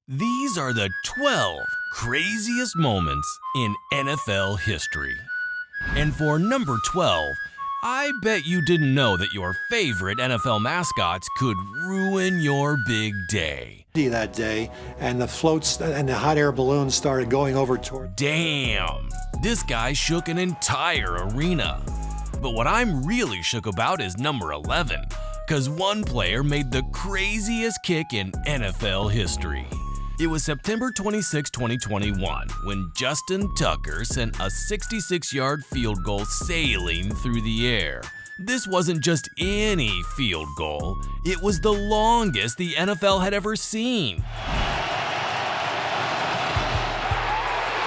These are the 12 craziest moments in NFL history. And for number 12, I bet you didn't know that your favorite NFL mascots could ruin your big day. That day, and the floats and the hot air balloons started going over toward. Damn, this guy shook an entire arena. But what I'm really shook about is number 11, because one player made the craziest kick in NFL history. It was September 26, 2021, when Justin Tucker sent a 66-yard field goal sailing through the air. This wasn't just any field goal, it was the longest the NFL had ever seen.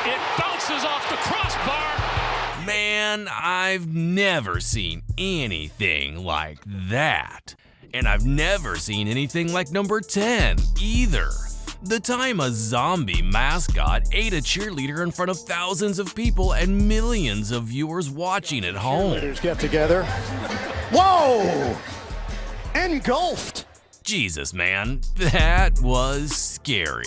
It bounces off the crossbar. Man, I've never seen anything like that. And I've never seen anything like number 10 either. The time a zombie mascot ate a cheerleader in front of thousands of people and millions of viewers watching at home. Cheerleaders get together. Whoa! Engulfed! Jesus, man, that was scary.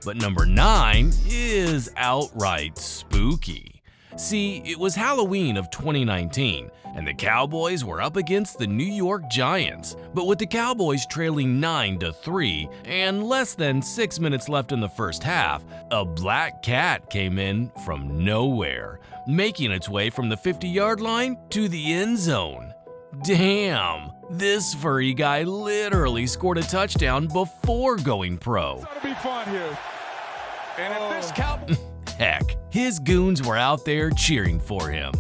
But number 9 is outright spooky. See, it was Halloween of 2019, and the Cowboys were up against the New York Giants. But with the Cowboys trailing 9-3 and less than 6 minutes left in the first half, a black cat came in from nowhere, making its way from the 50-yard line to the end zone. Damn, this furry guy literally scored a touchdown before going pro. It's gotta be fun here. And if this Cowboy... Heck, his goons were out there cheering for him.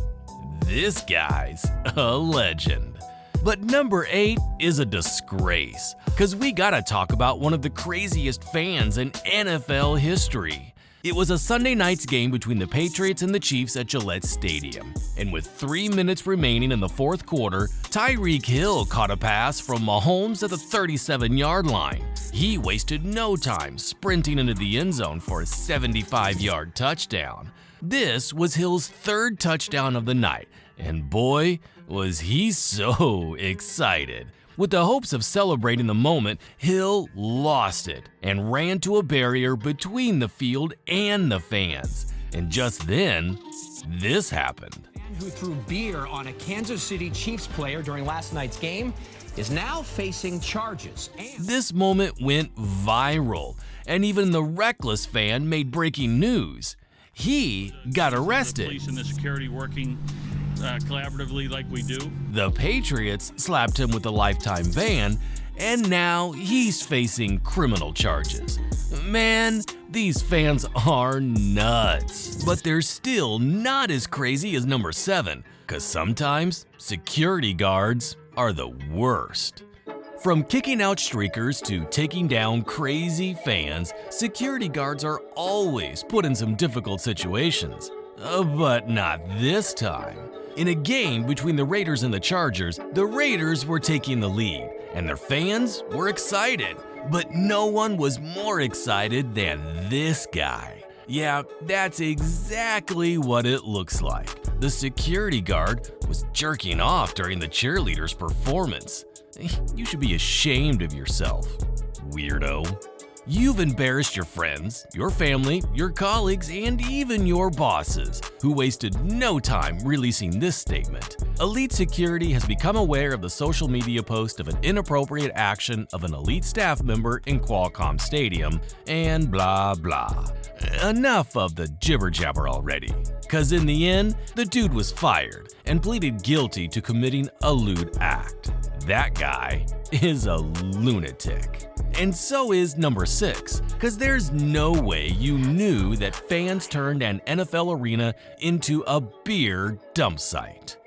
This guy's a legend. But number 8 is a disgrace, because we gotta talk about one of the craziest fans in NFL history. It was a Sunday night's game between the Patriots and the Chiefs at Gillette Stadium. And with 3 minutes remaining in the fourth quarter, Tyreek Hill caught a pass from Mahomes at the 37-yard line. He wasted no time sprinting into the end zone for a 75-yard touchdown. This was Hill's third touchdown of the night, and boy, was he so excited. With the hopes of celebrating the moment, Hill lost it and ran to a barrier between the field and the fans. And just then, this happened. Who threw beer on a Kansas City Chiefs player during last night's game is now facing charges. This moment went viral, and even the reckless fan made breaking news. He got arrested. The police and the security working collaboratively like we do. The Patriots slapped him with a lifetime ban, and now he's facing criminal charges. Man, these fans are nuts. But they're still not as crazy as number 7, because sometimes security guards are the worst. From kicking out streakers to taking down crazy fans, security guards are always put in some difficult situations. But not this time. In a game between the Raiders and the Chargers, the Raiders were taking the lead, and their fans were excited. But no one was more excited than this guy. Yeah, that's exactly what it looks like. The security guard was jerking off during the cheerleader's performance. You should be ashamed of yourself, weirdo. You've embarrassed your friends, your family, your colleagues, and even your bosses, who wasted no time releasing this statement. Elite Security has become aware of the social media post of an inappropriate action of an elite staff member in Qualcomm Stadium, and blah blah. Enough of the jibber-jabber already, cause in the end, the dude was fired and pleaded guilty to committing a lewd act. That guy is a lunatic. And so is number 6, because there's no way you knew that fans turned an NFL arena into a beer dump site.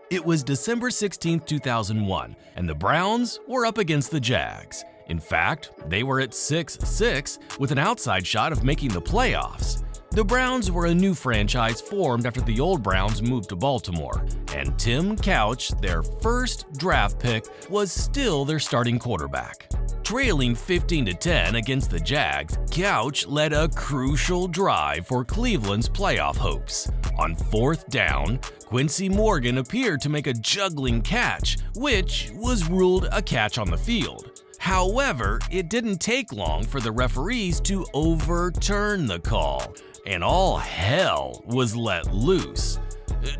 It was December 16, 2001, and the Browns were up against the Jags. In fact, they were at 6-6 with an outside shot of making the playoffs. The Browns were a new franchise formed after the old Browns moved to Baltimore, and Tim Couch, their first draft pick, was still their starting quarterback. Trailing 15-10 against the Jags, Couch led a crucial drive for Cleveland's playoff hopes. On fourth down, Quincy Morgan appeared to make a juggling catch, which was ruled a catch on the field. However, it didn't take long for the referees to overturn the call, and all hell was let loose.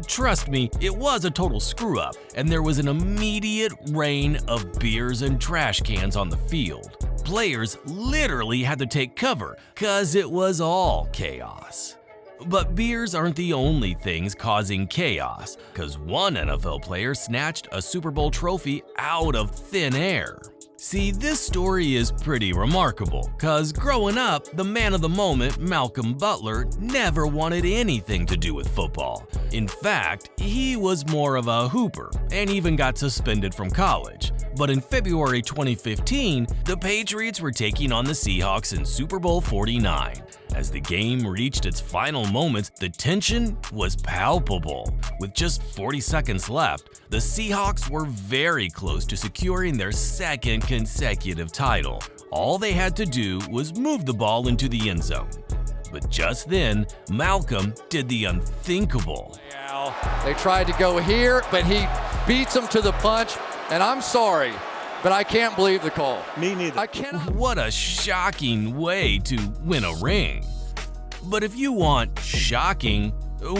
Trust me, it was a total screw-up, and there was an immediate rain of beers and trash cans on the field. Players literally had to take cover, 'cause it was all chaos. But beers aren't the only things causing chaos, 'cause one NFL player snatched a Super Bowl trophy out of thin air. See, this story is pretty remarkable, 'cause growing up, the man of the moment, Malcolm Butler, never wanted anything to do with football. In fact, he was more of a hooper and even got suspended from college. But in February 2015, the Patriots were taking on the Seahawks in Super Bowl 49. As the game reached its final moments, the tension was palpable. With just 40 seconds left, the Seahawks were very close to securing their second consecutive title. All they had to do was move the ball into the end zone. But just then, Malcolm did the unthinkable. They tried to go here, but he beats them to the punch, and I'm sorry, but I can't believe the call. Me neither. I cannot. What a shocking way to win a ring. But if you want shocking,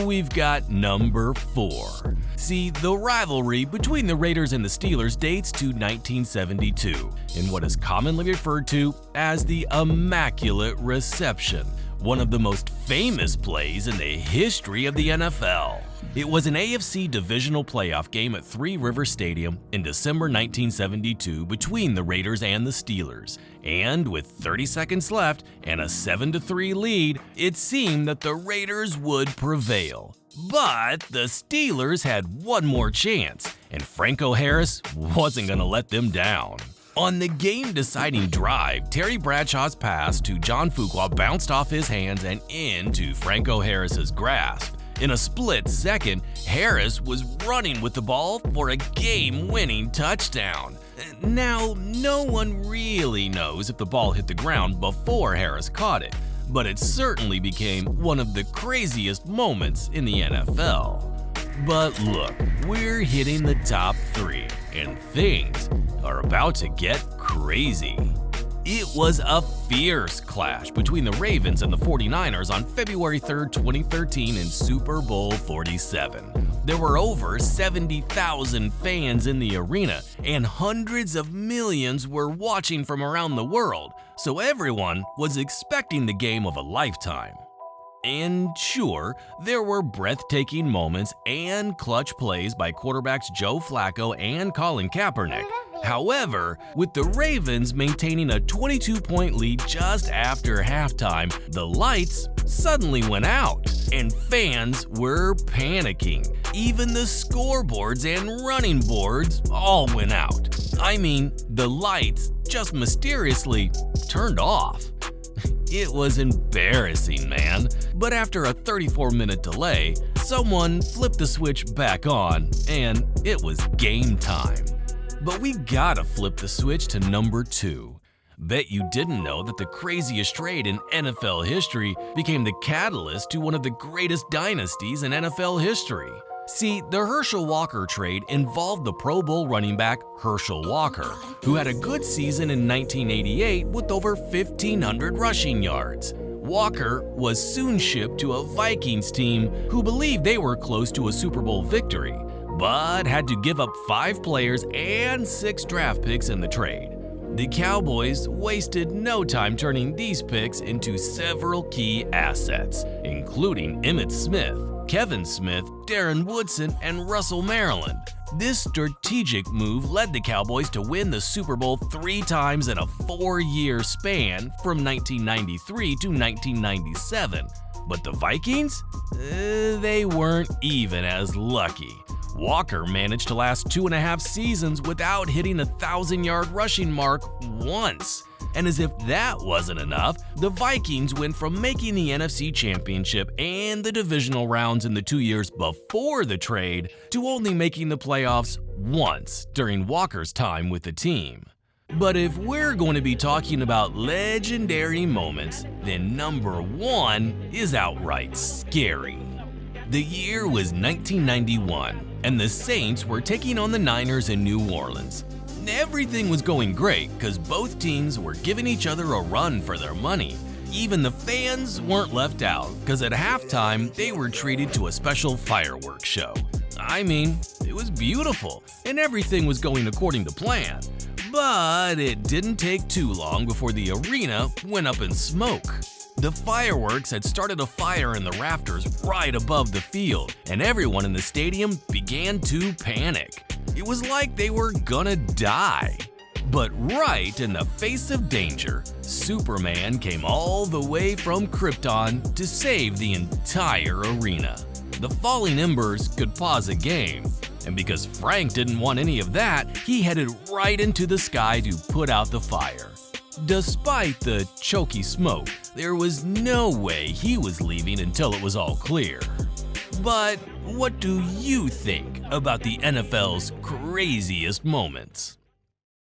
we've got number 4. See, the rivalry between the Raiders and the Steelers dates to 1972 in what is commonly referred to as the Immaculate Reception, one of the most famous plays in the history of the NFL. It was an AFC divisional playoff game at Three River Stadium in December 1972 between the Raiders and the Steelers. And with 30 seconds left and a 7-3 lead, it seemed that the Raiders would prevail. But the Steelers had one more chance, and Franco Harris wasn't going to let them down. On the game-deciding drive, Terry Bradshaw's pass to John Fuqua bounced off his hands and into Franco Harris's grasp. In a split second, Harris was running with the ball for a game-winning touchdown. Now, no one really knows if the ball hit the ground before Harris caught it, but it certainly became one of the craziest moments in the NFL. But look, we're hitting the top 3, and things are about to get crazy. It was a fierce clash between the Ravens and the 49ers on February 3rd, 2013 in Super Bowl 47. There were over 70,000 fans in the arena, and hundreds of millions were watching from around the world, so everyone was expecting the game of a lifetime. And sure, there were breathtaking moments and clutch plays by quarterbacks Joe Flacco and Colin Kaepernick. However, with the Ravens maintaining a 22-point lead just after halftime, the lights suddenly went out, and fans were panicking. Even the scoreboards and running boards all went out. I mean, the lights just mysteriously turned off. It was embarrassing, man. But after a 34-minute delay, someone flipped the switch back on, and it was game time. But we gotta flip the switch to number 2. Bet you didn't know that the craziest trade in NFL history became the catalyst to one of the greatest dynasties in NFL history. See, the Herschel Walker trade involved the Pro Bowl running back Herschel Walker, who had a good season in 1988 with over 1,500 rushing yards. Walker was soon shipped to a Vikings team who believed they were close to a Super Bowl victory, but had to give up 5 players and 6 draft picks in the trade. The Cowboys wasted no time turning these picks into several key assets, including Emmitt Smith, Kevin Smith, Darren Woodson, and Russell Maryland. This strategic move led the Cowboys to win the Super Bowl 3 times in a 4-year span from 1993 to 1997. But the Vikings? They weren't even as lucky. Walker managed to last 2.5 seasons without hitting the 1,000-yard rushing mark once. And as if that wasn't enough, the Vikings went from making the NFC Championship and the divisional rounds in the 2 years before the trade to only making the playoffs once during Walker's time with the team. But if we're going to be talking about legendary moments, then number 1 is outright scary. The year was 1991, and the Saints were taking on the Niners in New Orleans. Everything was going great because both teams were giving each other a run for their money. Even the fans weren't left out because at halftime they were treated to a special fireworks show. I mean, it was beautiful and everything was going according to plan. But it didn't take too long before the arena went up in smoke. The fireworks had started a fire in the rafters right above the field, and everyone in the stadium began to panic. It was like they were gonna die. But right in the face of danger, Superman came all the way from Krypton to save the entire arena. The falling embers could pause a game, and because Frank didn't want any of that, he headed right into the sky to put out the fire. Despite the choky smoke, there was no way he was leaving until it was all clear. But what do you think about the NFL's craziest moments?